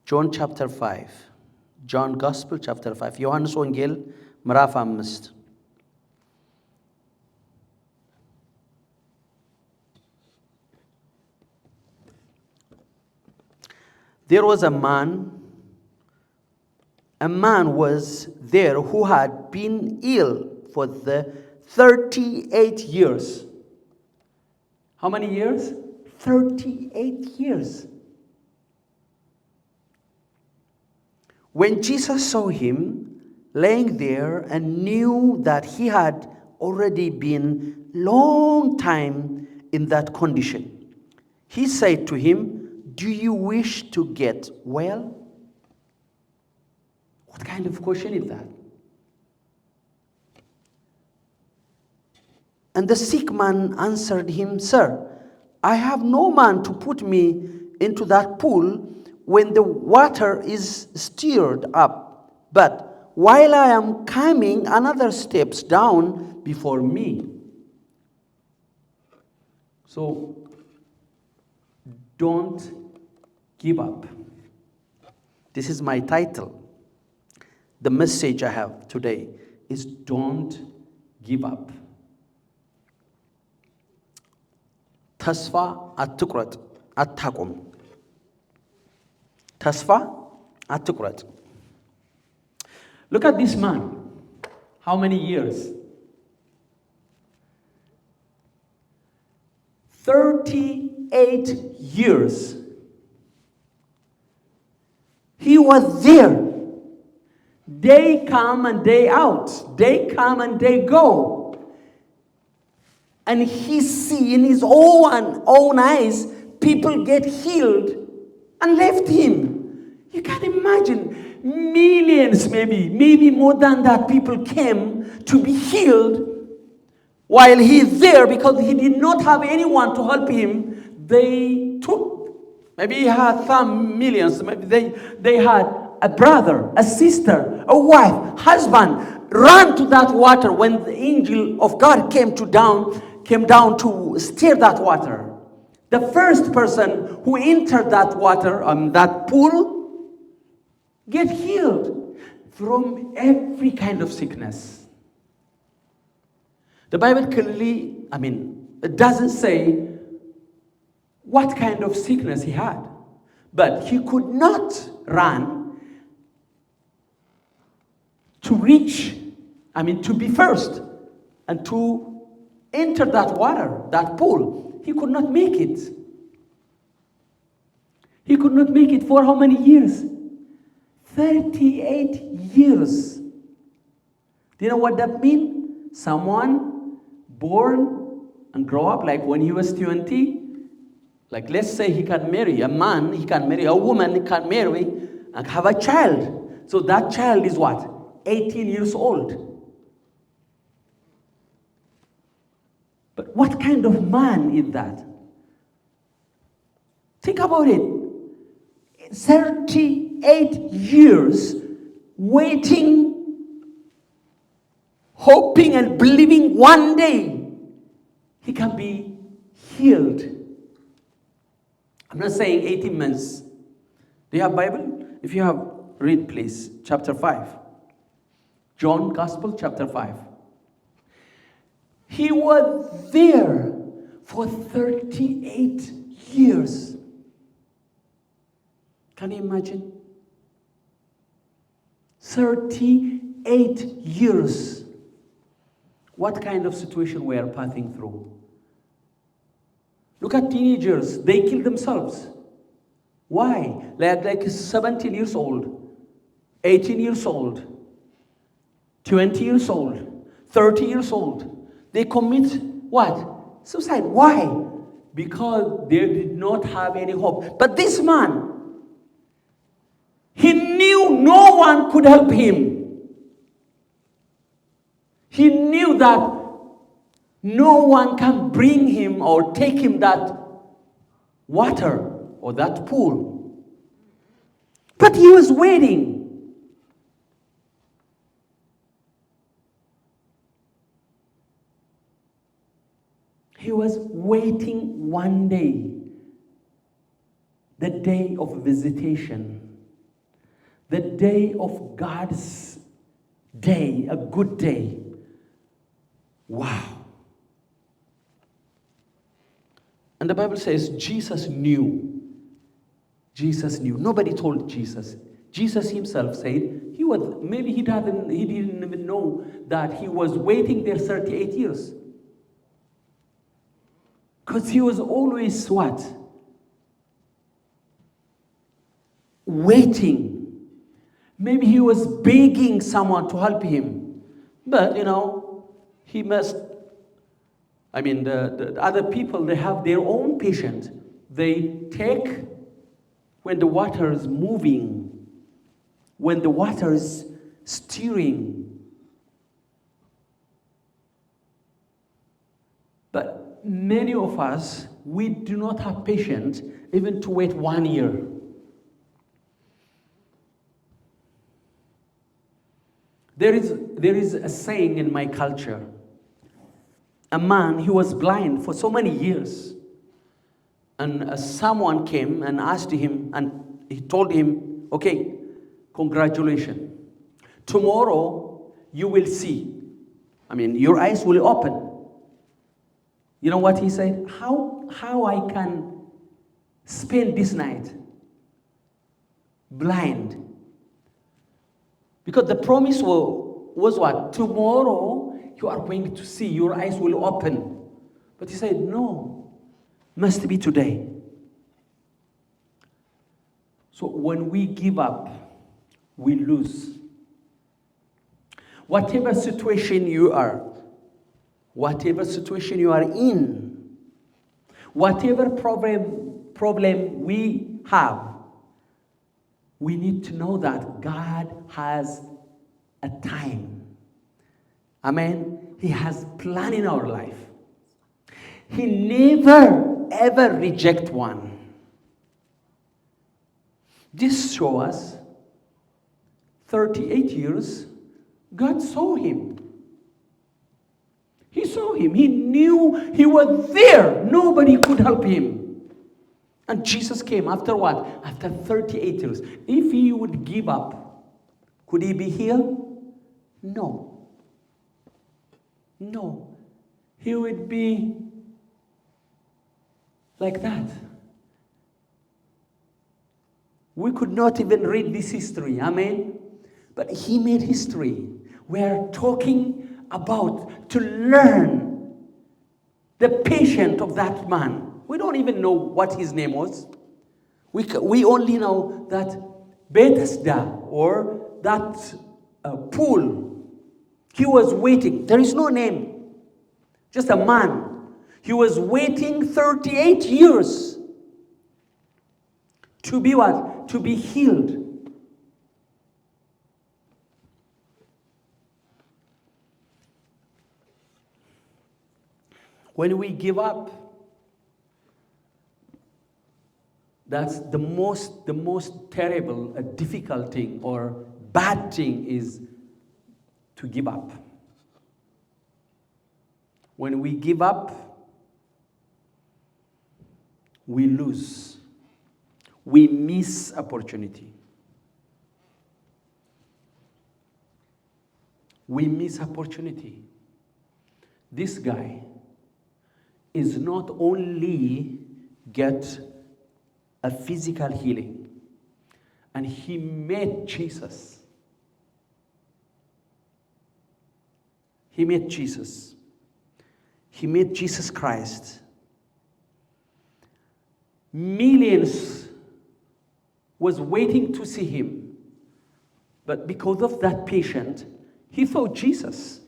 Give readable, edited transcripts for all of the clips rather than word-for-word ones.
John chapter 5. John Gospel chapter 5. ዮሐንስ ወንጌል ምዕራፍ 5. There was a man was there who had been ill for the 38 years. How many years? 38 years. When Jesus saw him laying there and knew that he had already been long time in that condition, he said to him, "Do you wish to get well?" What kind of question is that? And the sick man answered him, "Sir, I have no man to put me into that pool when the water is stirred up. But while I am coming, another steps down before me." So, don't give up. This is my title. The message I have today is don't give up. ተስፋ አትቁረጥ አታቁም። ተስፋ አትቁረጥ. Look at this man. How many years? 38 years. He was there. Day come and day out. Day come and day go. And he see in his own eyes people get healed and left him. You can imagine millions, maybe more than that, people came to be healed while he's there because he did not have anyone to help him. They took, maybe he had some millions, maybe they had a brother, a sister, a wife, husband, ran to that water when the angel of God came down to stir that water. The first person who entered that water, that pool, get healed from every kind of sickness. The Bible clearly, it doesn't say what kind of sickness he had. But he could not run to reach, to be first and to enter that water, that pool. He could not make it. He could not make it for how many years? 38 years. Do you know what that means? Someone born and grow up like when he was 20, like let's say he can marry a man, he can marry a woman, he can marry and have a child. So that child is what? 18 years old. But what kind of man is that? Think about it. 38 years waiting, hoping and believing one day he can be healed. I'm not saying 18 months. Do you have Bible? If you have, read please, chapter 5. John Gospel, chapter 5. He was there for 38 years. Can you imagine? 38 years. What kind of situation we are passing through? Look at teenagers. They kill themselves. Why? Like 17 years old, 18 years old, 20 years old, 30 years old. They commit what? Suicide. Why? Because they did not have any hope. But this man, he knew no one could help him. He knew that no one can bring him or take him that water or that pool. But he was waiting. He was waiting one day, the day of visitation. The day of God's day, a good day. Wow. And the Bible says Jesus knew. Jesus knew. Nobody told Jesus. Jesus himself said he didn't even know that he was waiting there 38 years. Because he was always what? Waiting. Maybe he was begging someone to help him. But, he must, the other people, they have their own patience. They take when the water is moving, when the water is stirring. But many of us, we do not have patience even to wait 1 year. There is a saying in my culture. A man, he was blind for so many years. And someone came and asked him, and he told him, okay, congratulations. Tomorrow you will see. Your eyes will open. You know what he said? How I can spend this night blind? Because the promise was what? Tomorrow you are going to see, your eyes will open. But he said, no, must be today. So when we give up, we lose. Whatever situation you are in, whatever problem we have, we need to know that God has a time. Amen. He has a plan in our life. He never, ever reject one. This shows us 38 years, God saw him. He saw him. He knew he was there. Nobody could help him. And Jesus came after what? After 38 years. If he would give up, could he be here? No. No. He would be like that. We could not even read this history. Amen? But he made history. We are talking about to learn the patience of that man. We don't even know what his name was. We only know that Bethesda, or that pool, he was waiting. There is no name. Just a man. He was waiting 38 years to be what? To be healed. When we give up, that's the most terrible, difficult thing or bad thing is to give up. When we give up, we lose. We miss opportunity. We miss opportunity. This guy is not only get a physical healing, and he met Jesus. He met Jesus. He met Jesus Christ. Millions was waiting to see him, but because of that patient, he saw Jesus.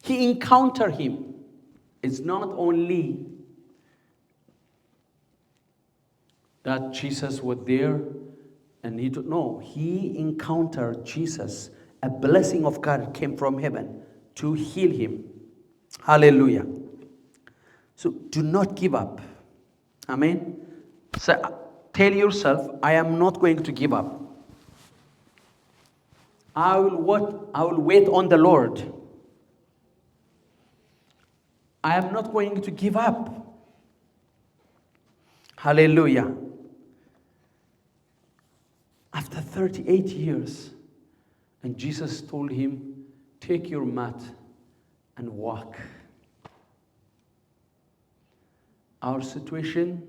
He encountered him. It's not only that Jesus was there and he didn't know. He encountered Jesus. A blessing of God came from heaven to heal him. Hallelujah. So do not give up. Amen. So tell yourself, I am not going to give up. I will wait on the Lord. I am not going to give up. Hallelujah. After 38 years. And Jesus told him, take your mat and walk. Our situation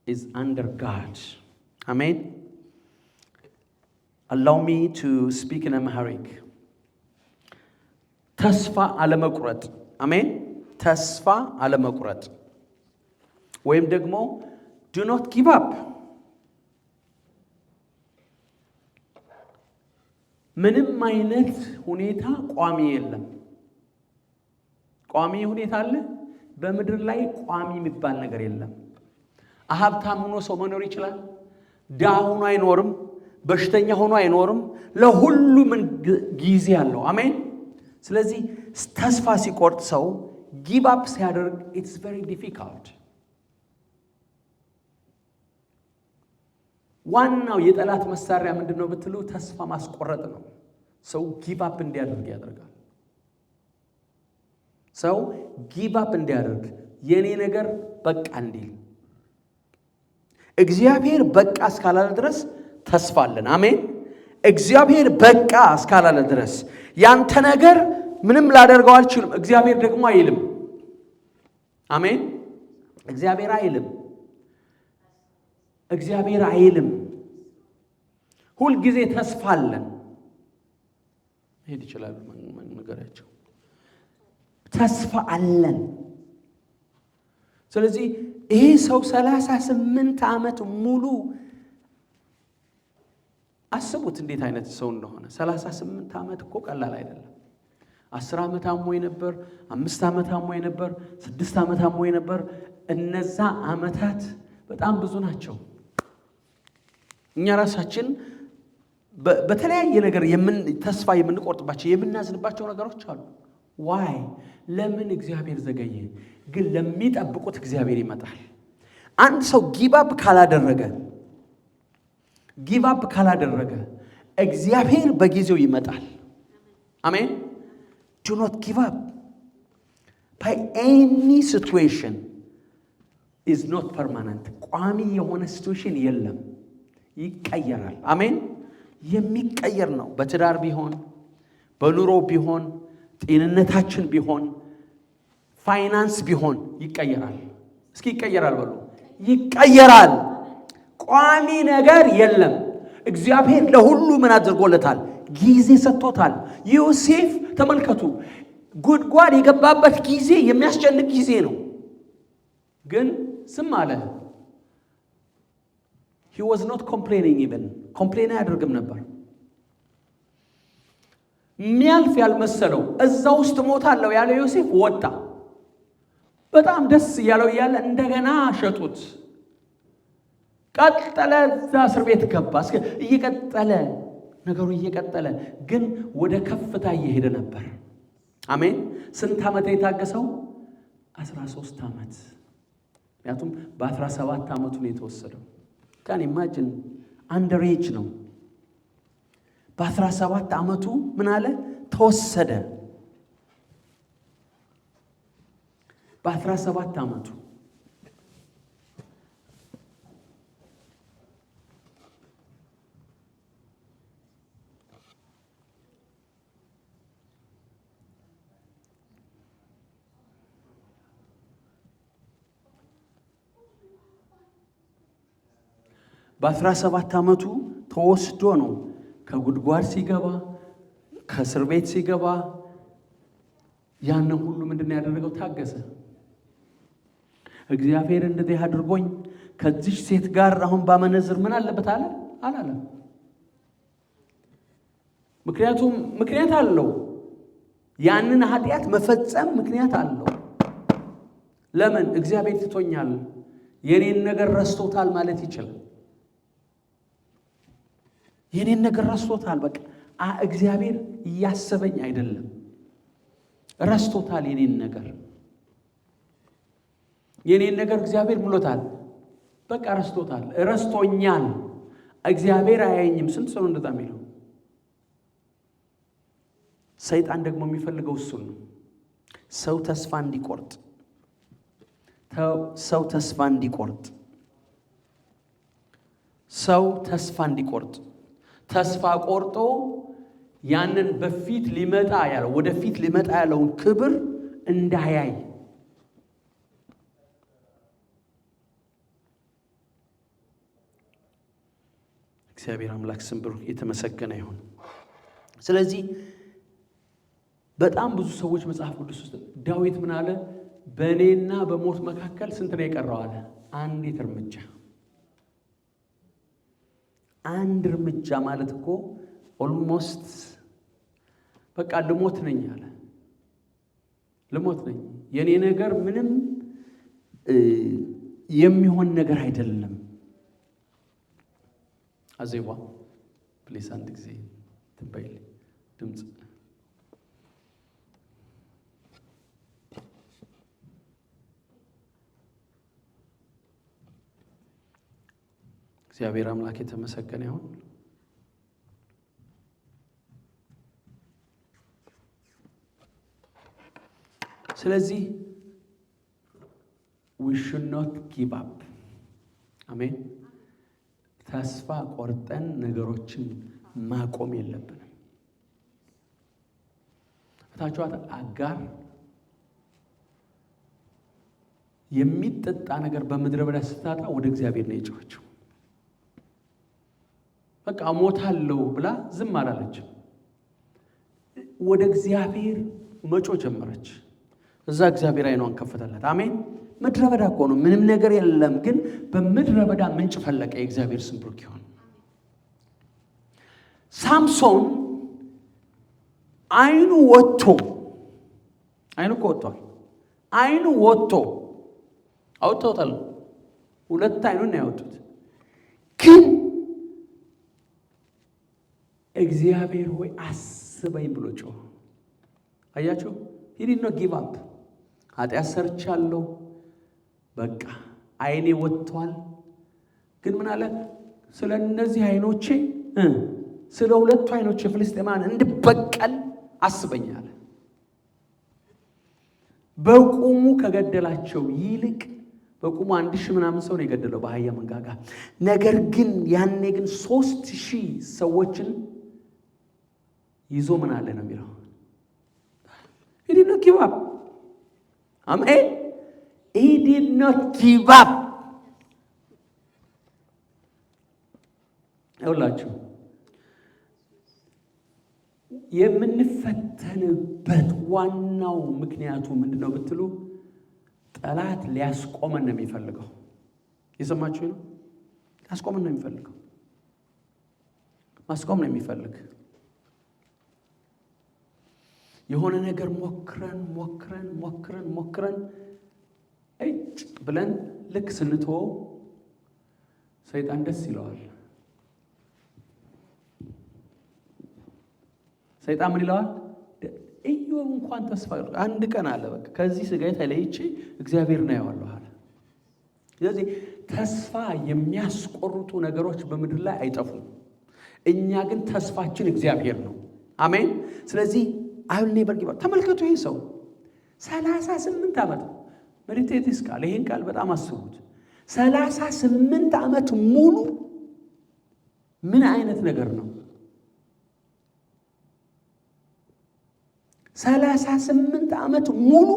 is under God. Amen. Allow me to speak in Amharic. ተስፋ አለመቁረጥ። አሜን። ተስፋ አለመቁረጥ ወይም ደግሞ do not give up. ምንም አይነት ሁኔታ ቋሚ የለም። ቋሚ ሁኔታ አለ? በምድር ላይ ቋሚ የሚባል ነገር የለም። ሀብታም ሆኖ ሰው መኖር ይችላል። ድሃ ሆኖ አይኖርም። በሽተኛ ሆኖ አይኖርም። ለሁሉም ጊዜ አለው። አሜን። ስለዚህ ተስፋ ሲቆርጥ ሰው ጊቭ አፕ ሲያደርግ it's very difficult. ዋናው የጠላት መሳሪያ ምንድነው ብትሉ ተስፋ ማስቆረጥ ነው። ሰው ጊቭ አፕ እንዲያደርግ ያደርጋል። ሰው ጊቭ አፕ እንዲያደርግ የኔ ነገር በቃ እንዲል እግዚአብሔር በቃ እስካላለ ድረስ ተስፋ አለን። አሜን። እግዚአብሔር በቃ እስካላለ ድረስ ያንተ ነገር ምንም ላደርገው አልችልም እግዚአብሔር ደግሞ አይልም። አሜን። እግዚአብሔር አይልም። እግዚአብሔር አይልም። ሁሉ ጊዜ ተስፋ አለን። ሄድ ይችላል ነገራቸው ተስፋ አለን። ስለዚህ ይሄ ሰው 38 ዓመት ሙሉ አስቡት እንዴት አይነት ሰው እንደሆነ። 38 ዓመት እኮ ቀላል አይደለም። 10 ዓመት አሞኝ ነበር፣ 5 ዓመት አሞኝ ነበር፣ 6 ዓመት አሞኝ ነበር። እነዛ ዓመታት በጣም ብዙ ናቸው። እኛ ራሳችን በተለያየ ነገር ተስፋ የምንቆርጥባቸው የምናዝንባቸው ነገሮች አሉ። ዋይ ለምን እግዚአብሔር ዘገየ? ግን ለሚጠብቁት እግዚአብሔር ይመጣል። አንድ ሰው ጊቭ አፕ ካላደረገ እግዚአብሔር በጊዜው ይመጣል። አሜን። do not give up by any situation is not permanent. ቋሚ የሆነ ሲቹዌሽን የለም፣ ይቀየራል። አሜን። የሚቀየር ነው። በትዳር ቢሆን፣ በኑሮ ቢሆን፣ ጤንነታችን ቢሆን፣ ፋይናንስ ቢሆን ይቀየራል። እስኪ ይቀየራል በሉ። ይቀየራል። ቋሚ ነገር የለም። እግዚአብሔር ለሁሉ ምን አድርጎለታል? ጊዜ ሰጥቶታል። ዮሴፍ ተመልከቱ፣ ጉድጓድ የገባበት ጊዜ የሚያስጨንቅ ጊዜ ነው። ግን ዝም አለ። he was not complaining even complain አያደርግም ነበር። ሚያልፍ ያልመሰለው እዛ ውስጥ ሞታለሁ ያለ ዮሴፍ ወጣ። በጣም ደስ ያለው ያለ እንደገና ሸጡት። ቀጠለ። እዛ እስር ቤት ገባ። እየቀጠለ ነገሩ እየቀጠለ ግን ወደ ከፍታ እየሄደ ነበር። አሜን። ስንት ዓመት የታገሰው? 13 ዓመት። ምክንያቱም በ17 ዓመቱ ነው የተወሰደው። ካን ኢማጂን አንደር ኤጅ ነው። በ17 ዓመቱ ምን አለ? ተወሰደ። በ17 ዓመቱ በ17 ዓመቱ ተወስዶ ነው ከጉድጓድ ሲገባ ከእስር ቤት ሲገባ ያን ሁሉ ምንድነው ያደረገው? ታገሰ። እግዚአብሔር እንደዚህ አድርጎኝ ከዚህ ሴት ጋር አሁን ባመነዝር ምን አለበት አለ አላለም። ምክንያት አለው። ያንን ኃጢአት መፈጸም ምክንያት አለው። ለምን? እግዚአብሔር ትቶኛል፣ የኔን ነገር ረስቶታል ማለት ይችላል። የኔን ነገር ረስቶታል። በቃ እግዚአብሔር እያሰበኝ አይደለም፣ ረስቶታል። የኔን ነገር እግዚአብሔር ብሎታል። በቃ ረስቶታል፣ ረስቶኛል። እግዚአብሔር አያየኝም። ስንት ሰው እንደዛ የሚለው? ሰይጣን ደግሞ የሚፈልገው እሱን ነው። ሰው ተስፋ እንዲቆርጥ ሰው ተስፋ እንዲቆርጥ ተስፋ ቆርጦ ያንን በፊት ሊመጣ ያለው ወደፊት ሊመጣ ያለውን ክብር እንዳያይ እግዚአብሔር አምላክ ስም ብሩክ የተመሰገነ ይሁን። ስለዚህ በጣም ብዙ ሰዎች መጽሐፍ ቅዱስ ውስጥ ዳዊት ምን አለ? በእኔና በሞት መካከል ስንት ነው የቀረው አለ? አንዲት እርምጃ። አንድ እርምጃ ማለት እኮ ኦልሞስት በቃ ልሞት ነኝ አለ። ልሞት ነኝ፣ የኔ ነገር ምንም የሚሆን ነገር አይደለም። አዜባ ፕሊስ አንድ ጊዜ ትንበይል ድምጽ እግዚአብሔር አምላክ የተመሰገነ ይሁን። ስለዚህ we should not give up. አሜን። ተስፋ ቆርጠን ነገሮችን ማቆም የለብንም። ታቻዋት አጋር የሚጠጣ ነገር በመድረ በዳ ስታጣ ወደ እግዚአብሔር ነው የጮኸችው። በቃ ሞታለሁ ብላ ዝም አላለች። ወደ እግዚአብሔር መጮ ጀመረች። እዛ እግዚአብሔር አይኗን ከፈተላት። አሜን። ምድረ በዳ እኮ ነው፣ ምንም ነገር የለም። ግን በምድረ በዳ ምንጭ ፈለቀ። የእግዚአብሔር ስም ብሩክ ይሁን። ሳምሶን አይኑ ወጥቶ አይኑ እኮ ወጥቷል። አይኑ ወጥቶ አውጥተውታል። ሁለት አይኑን ነው ያወጡት። ግን እግዚአብሔር ሆይ አስበኝ ብሎ ጮኸ። አያችሁ? he did not give up። ኃጢአት ሰርቻለሁ፣ በቃ አይኔ ወጥቷል። ግን ምን አለ? ስለ እነዚህ አይኖቼ ስለ ሁለቱ አይኖቼ ፍልስጤማን እንድበቀል አስበኝ አለ። በቁሙ ከገደላቸው ይልቅ በቁሙ 1000 ምናምን ሰው ነው የገደለው በአህያ መንጋጋ። ነገር ግን ያኔ ግን 3000 ሰዎችን ይዞ ምን አለ ነው የሚለው? he did not give up። አሜን። he did not give up። ይኸውላችሁ የምንፈተንበት ዋናው ምክንያቱ ምንድነው ብትሉ ጠላት ሊያስቆመን ነው የሚፈልገው። የሰማችሁ ነው? ሊያስቆመን ነው የሚፈልገው። ማስቆም ነው የሚፈልግ። የሆነ ነገር ሞክረን እጭ ብለን ልክ ስንተወው ሰይጣን ደስ ይለዋል። ሰይጣን ምን ይለዋል? ኢዮብ እንኳን ተስፋ አንድ ቀን አለ በቃ ከዚህ ስጋዬ ተለይቼ እግዚአብሔር ነው ያዋለው አለ። ስለዚህ ተስፋ የሚያስቆርጡ ነገሮች በምድር ላይ አይጠፉም። እኛ ግን ተስፋችን እግዚአብሔር ነው። አሜን። ስለዚህ አይሁን ኔቨር ጊቭ አፕ። ተመልከቱ ይሄ ሰው 38 ዓመት ሜዲቴትስ ቃል ይሄን ቃል በጣም አስቡት። 38 ዓመት ሙሉ ምን አይነት ነገር ነው? 38 ዓመት ሙሉ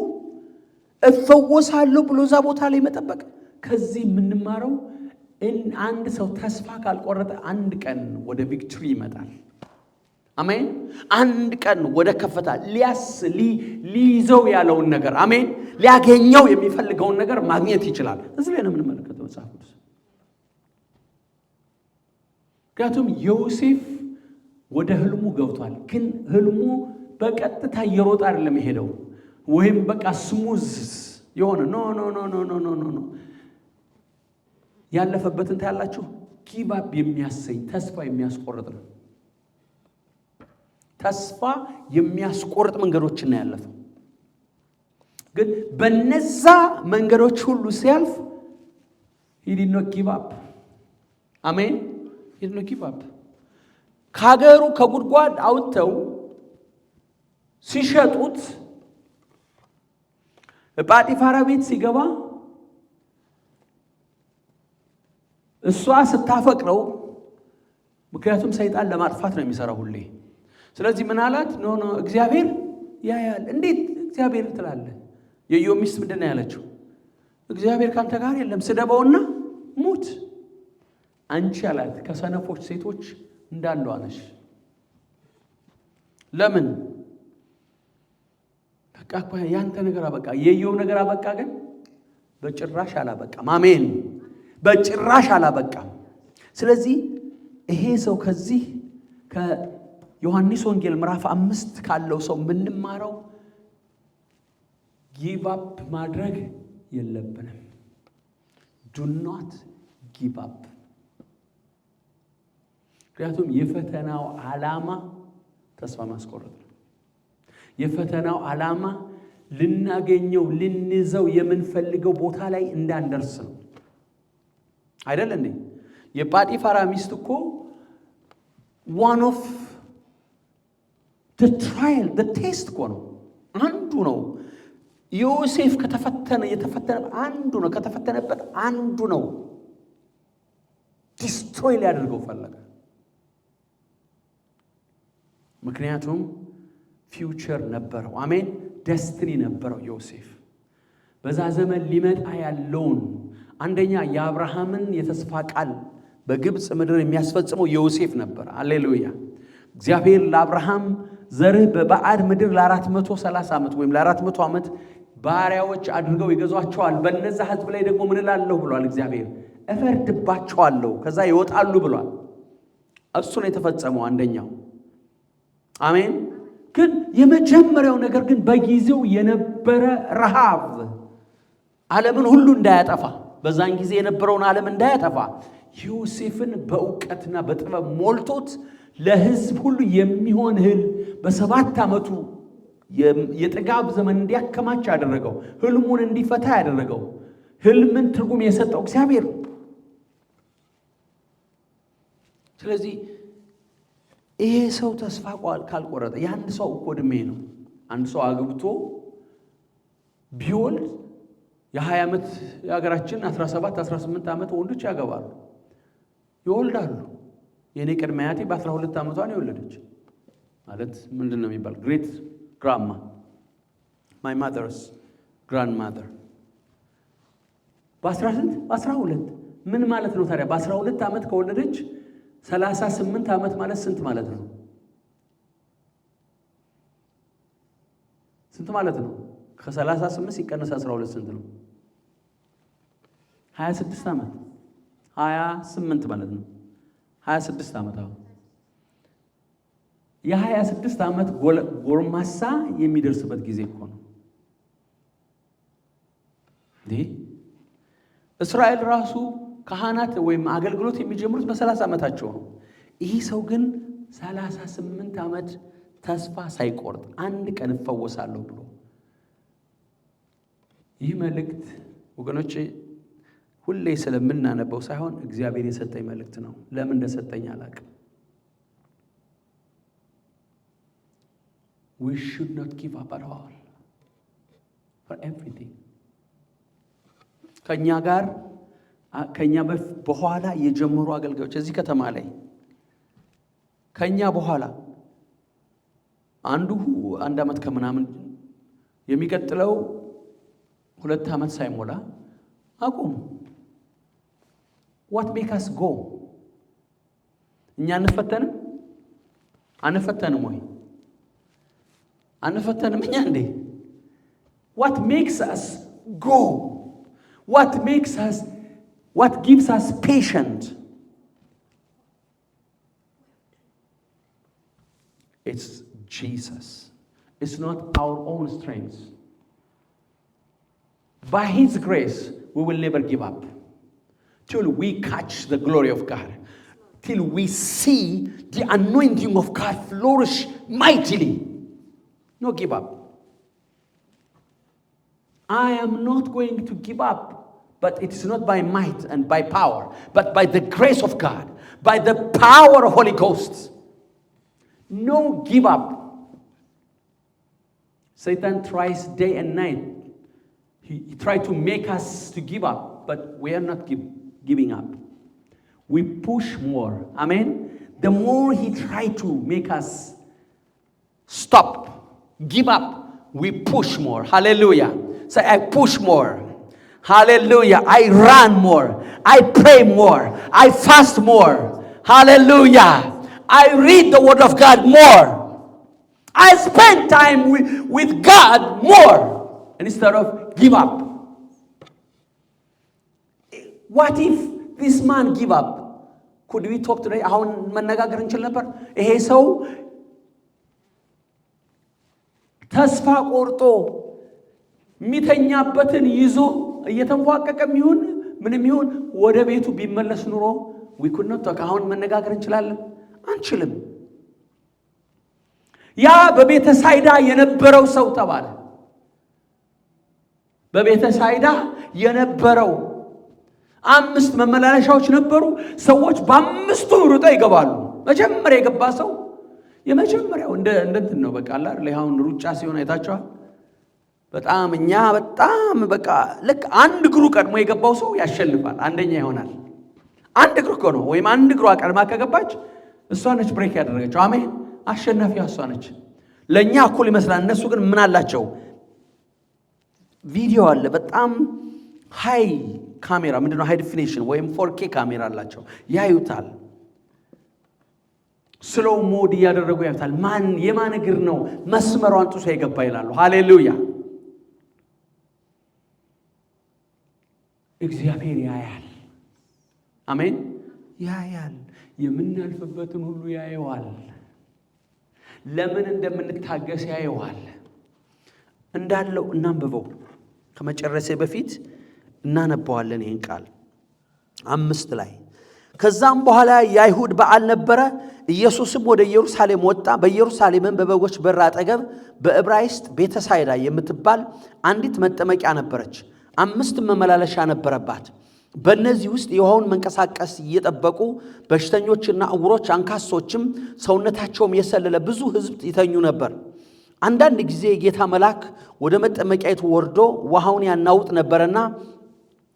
እፈወሳለሁ ብሎ እዛ ቦታ ላይ መጠበቅ። ከዚህ የምንማረው አንድ ሰው ተስፋ ካልቆረጠ አንድ ቀን ወደ ቪክቶሪ ይመጣል። አሜን። አንድ ቀን ወደ ከፍታ ሊይዘው ያለውን ነገር አሜን፣ ሊያገኘው የሚፈልገውን ነገር ማግኘት ይችላል። እዚህ ላይ ነው የምንመለከተው መጽሐፍ ቅዱስ። ምክንያቱም ዮሴፍ ወደ ህልሙ ገብቷል። ግን ህልሙ በቀጥታ እየሮጠ አይደለም የሄደው፣ ወይም በቃ ስሙዝ የሆነ ኖ ያለፈበትን ታያላችሁ። ጊባብ የሚያሰኝ ተስፋ የሚያስቆርጥ ነው። ተስፋ የሚያስቆርጥ መንገዶችን ነው ያለፈው። ግን በነዛ መንገዶች ሁሉ ሲያልፍ he did not give up። አሜን። he did not give up። ከሀገሩ ከጉድጓድ አውጥተው ሲሸጡት ጳጢፋራ ቤት ሲገባ እሷ ስታፈቅረው ምክንያቱም ሰይጣን ለማጥፋት ነው የሚሰራው ሁሌ። ስለዚህ ምን አላት? ኖ እግዚአብሔር ያያል። እንዴት እግዚአብሔር ትላለህ? የኢዮብ ሚስት ምንድን ነው ያለችው? እግዚአብሔር ካንተ ጋር የለም፣ ስደበውና ሙት። አንቺ አላት ከሰነፎች ሴቶች እንዳለው ነሽ። ለምን? በቃ ያንተ ነገር አበቃ። የኢዮብ ነገር አበቃ፣ ግን በጭራሽ አላበቃም። አሜን። በጭራሽ አላበቃም። ስለዚህ ይሄ ሰው ከዚህ ከዮሐንስ ወንጌል ምዕራፍ 5 ካለው ሰው የምንማረው ጊቭ አፕ ማድረግ የለብንም። ዱ ኖት ጊቭ አፕ። ምክንያቱም የፈተናው ዓላማ ተስፋ ማስቆረጥ ነው። የፈተናው ዓላማ ልናገኘው ልንይዘው የምንፈልገው ቦታ ላይ እንዳንደርስ ነው። አይደል እንዴ? የጳጢፋራ ሚስት እኮ one of the trial, the test እኮ ነው። አንዱ ነው። ዮሴፍ የተፈተነ አንዱ ነው። ከተፈተነበት አንዱ ነው። ዲስትሮይ ሊያደርገው ፈለገ። ምክንያቱም ፊውቸር ነበረው። አሜን። ደስትኒ ነበረው ዮሴፍ። በዛ ዘመን ሊመጣ ያለውን አንደኛ የአብርሃምን የተስፋ ቃል በግብጽ ምድር የሚያስፈጽመው ዮሴፍ ነበር። ሃሌሉያ። እግዚአብሔር ለአብርሃም ዘርህ በባዕድ ምድር ለ430 ዓመት ወይም ለ400 ዓመት ባሪያዎች አድርገው ይገዟቸዋል። በእነዛ ሕዝብ ላይ ደግሞ ምን እላለሁ ብሏል እግዚአብሔር? እፈርድባቸዋለሁ፣ ከዛ ይወጣሉ ብሏል። እሱ ነው የተፈጸመው አንደኛው። አሜን። ግን የመጀመሪያው ነገር ግን በጊዜው የነበረ ረሃብ ዓለምን ሁሉ እንዳያጠፋ፣ በዛን ጊዜ የነበረውን ዓለም እንዳያጠፋ ዮሴፍን በእውቀትና በጥበብ ሞልቶት ለሕዝብ ሁሉ የሚሆን እህል በ7 ዓመቱ የጥጋብ ዘመን እንዲያከማች ያደረገው፣ ህልሙን እንዲፈታ ያደረገው፣ ህልምን ትርጉም የሰጠው እግዚአብሔር። ስለዚህ ይሄ ሰው ተስፋ ካልቆረጠ የአንድ ሰው እኮ ዕድሜ ነው። አንድ ሰው አግብቶ ቢወልድ የ20 ዓመት የሀገራችን 17 18 ዓመት ወንዶች ያገባሉ፣ ይወልዳሉ። የኔ ቅድመ አያቴ በ12 ዓመቷ ነው የወለደች። ማለት ምንድነው የሚባል ግሬት ግራንማ ማይ ማዘርስ ግራንድማዘር በ12 ምን ማለት ነው ታዲያ? በ12 ዓመት ከወለደች 38 ዓመት ማለት ስንት ማለት ነው? ስንት ማለት ነው? ከ38 ሲቀነስ 12 ስንት ነው? 26 ዓመት 28 ማለት ነው። 26 ዓመት አሁን የ26 ዓመት ጎርማሳ የሚደርስበት ጊዜ እኮ ነው። እስራኤል ራሱ ካህናት ወይም አገልግሎት የሚጀምሩት በ30 ዓመታቸው ነው። ይህ ሰው ግን 38 ዓመት ተስፋ ሳይቆርጥ አንድ ቀን እፈወሳለሁ ብሎ ይህ መልእክት ወገኖቼ ሁሌ ስለምናነበው ሳይሆን እግዚአብሔር የሰጠኝ መልእክት ነው። ለምን እንደሰጠኝ አላውቅም። We should not give up at all for everything. ከኛ በኋላ የጀመሩ አገልጋዮች እዚህ ከተማ ላይ ከኛ በኋላ አንዱ 1 ዓመት ከምናምን የሚቀጥለው 2 ዓመት ሳይሞላ አቆሙ። What make us go? እኛ አንፈተንም ወይ? አንፈተንም እኛ እንዴ? What makes us go? What gives us patience? It's Jesus. It's not our own strength. By His grace, we will never give up till we catch the glory of God, till we see the anointing of God flourish mightily. No give up. I am not going to give up, but it's not by might and by power, but by the grace of God, by the power of Holy Ghost. No give up. Satan tries day and night. He tried to make us to give up, but we are not giving up. We push more. Amen. the more he tried to make us stop, give up, we push more. Hallelujah. Say, I push more. Hallelujah. I run more. I pray more. I fast more. Hallelujah. I read the word of God more. I spend time with God more instead of give up. What if this man give up? Could we talk today? አሁን መነጋገር እንችል ነበር። ይሄ ሰው ተስፋ ቆርጦ ሚተኛበትን ይዞ እየተንፏቀቀም ይሁን ምንም ይሁን ወደ ቤቱ ቢመለስ ኑሮ we could not talk. አሁን መነጋገር እንችላለን? አንችልም። ያ በቤተ ሳይዳ የነበረው ሰው ተባለ። በቤተ ሳይዳ የነበረው 5 መመላለሻዎች ነበሩ። ሰዎች በ5ቱ ሩጠው ይገባሉ። መጀመሪያ የገባ ሰው የመጀመሪያው እንትን ነው። በቃ አላ ለሃውን ሩጫ ሲሆን አይታችኋል። በጣም እኛ በጣም በቃ ልክ አንድ እግሩ ቀድሞ የገባው ሰው ያሸንፋል፣ አንደኛ ይሆናል። አንድ እግሩ እኮ ነው ወይም አንድ እግሯ ቀድማ ከገባች እሷ ነች ብሬክ ያደረገችው። አሜን። አሸናፊዋ እሷ ነች። ለኛ እኩል ይመስላል። እነሱ ግን ምን አላቸው? ቪዲዮ አለ። በጣም ሃይ ካሜራ ምንድነው? ሃይ ዲፊኒሽን ወይም 4K ካሜራ አላቸው። ያዩታል። ስሎው ሞድ ያደረጉ ያዩታል። ማን የማን እግር ነው መስመሯን ጥሶ የገባ ይላሉ። ሃሌሉያ። እግዚአብሔር ያያል። አሜን። ያያል። የምናልፍበትን ሁሉ ያየዋል። ለምን እንደምንታገስ ያየዋል። እንዳለው እናንብበው። ከመጨረሴ በፊት እናነባዋለን ይህን ቃል 5 ላይ። ከዛም በኋላ የአይሁድ በዓል ነበረ። ኢየሱስም ወደ ኢየሩሳሌም ወጣ። በኢየሩሳሌምም በበጎች በር አጠገብ በዕብራይስጥ ቤተሳይዳ የምትባል አንዲት መጠመቂያ ነበረች። 5 መመላለሻ ነበረባት። በእነዚህ ውስጥ የውሃውን መንቀሳቀስ እየጠበቁ በሽተኞችና ዕውሮች፣ አንካሶችም ሰውነታቸውም የሰለለ ብዙ ሕዝብ ይተኙ ነበር። አንዳንድ ጊዜ የጌታ መልአክ ወደ መጠመቂያይቱ ወርዶ ውሃውን ያናውጥ ነበርና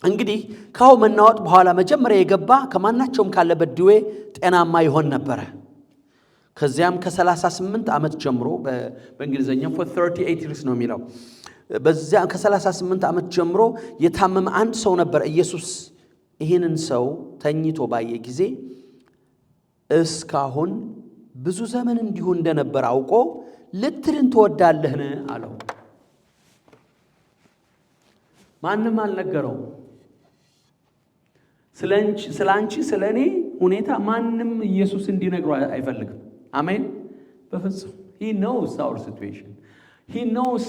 እንግዲህ ከውሃው መናወጥ በኋላ መጀመሪያ የገባ ከማናቸውም ካለበት ደዌ ጤናማ ይሆን ነበር። ከዚያም ከ38 ዓመት ጀምሮ በእንግሊዘኛው for 38 years ነው የሚለው። በዚያ ከ38 ዓመት ጀምሮ የታመመ አንድ ሰው ነበር። ኢየሱስ ይህንን ሰው ተኝቶ ባየ ጊዜ እስካሁን ብዙ ዘመን እንዲሁ እንደነበር አውቆ ልትድን ትወዳለህን አለው። ማንም አልነገረው። ስለአንቺ ስለኔ ሁኔታ ማንም ኢየሱስ እንዲነግረው አይፈልግም። አሜን። በፍጹም he knows our situation. He knows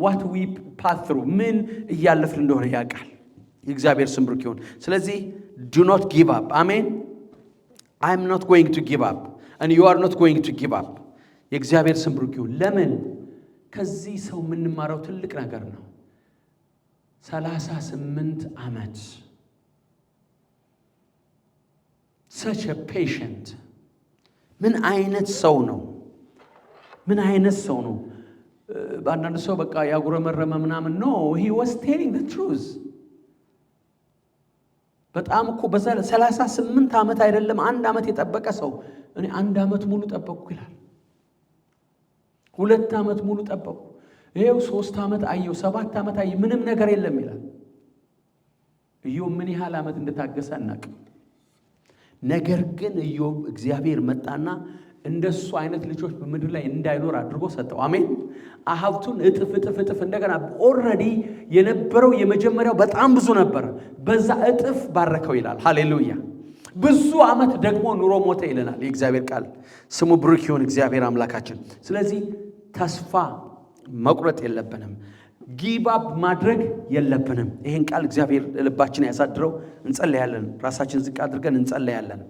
what we pass through. ምን እያለፍን እንደሆነ ያውቃል። የእግዚአብሔር ስም ብሩክ ይሁን። ስለዚህ do not give up. አሜን። I am not going to give up and you are not going to give up. የእግዚአብሔር ስም ብሩክ ይሁን። ለምን? ከዚህ ሰው የምንማረው ትልቅ ነገር ነው። 38 ዓመት such a patient. ምን አይነት ሰው ነው? ምን አይነት ሰው ነው? በአንዳንድ ሰው በቃ ያጉረመረመ ምናምን ነው። he was telling the truth. በጣም እኮ በዛ 38 ዓመት አይደለም 1 ዓመት የጠበቀ ሰው እኔ 1 ዓመት ሙሉ ጠበቅኩ ይላል። 2 ዓመት ሙሉ ጠበቅኩ። ይሄው 3 ዓመት አየው፣ 7 ዓመት አየው፣ ምንም ነገር የለም ይላል። ኢዮብ ምን ያህል ዓመት እንደታገሰ አናውቅም። ነገር ግን ኢዮብ እግዚአብሔር መጣና እንደሱ አይነት ልጆች በምድር ላይ እንዳይኖር አድርጎ ሰጠው። አሜን። ሀብቱን እጥፍ እንደገና ኦልሬዲ የነበረው የመጀመሪያው በጣም ብዙ ነበር፣ በዛ እጥፍ ባረከው ይላል። ሃሌሉያ። ብዙ ዓመት ደግሞ ኑሮ ሞተ ይለናል የእግዚአብሔር ቃል። ስሙ ብሩክ ይሁን እግዚአብሔር አምላካችን። ስለዚህ ተስፋ መቁረጥ የለብንም፣ ጊቭ አፕ ማድረግ የለብንም። ይሄን ቃል እግዚአብሔር ልባችን ያሳድረው። እንጸልያለን። ራሳችን ዝቅ አድርገን እንጸልያለን።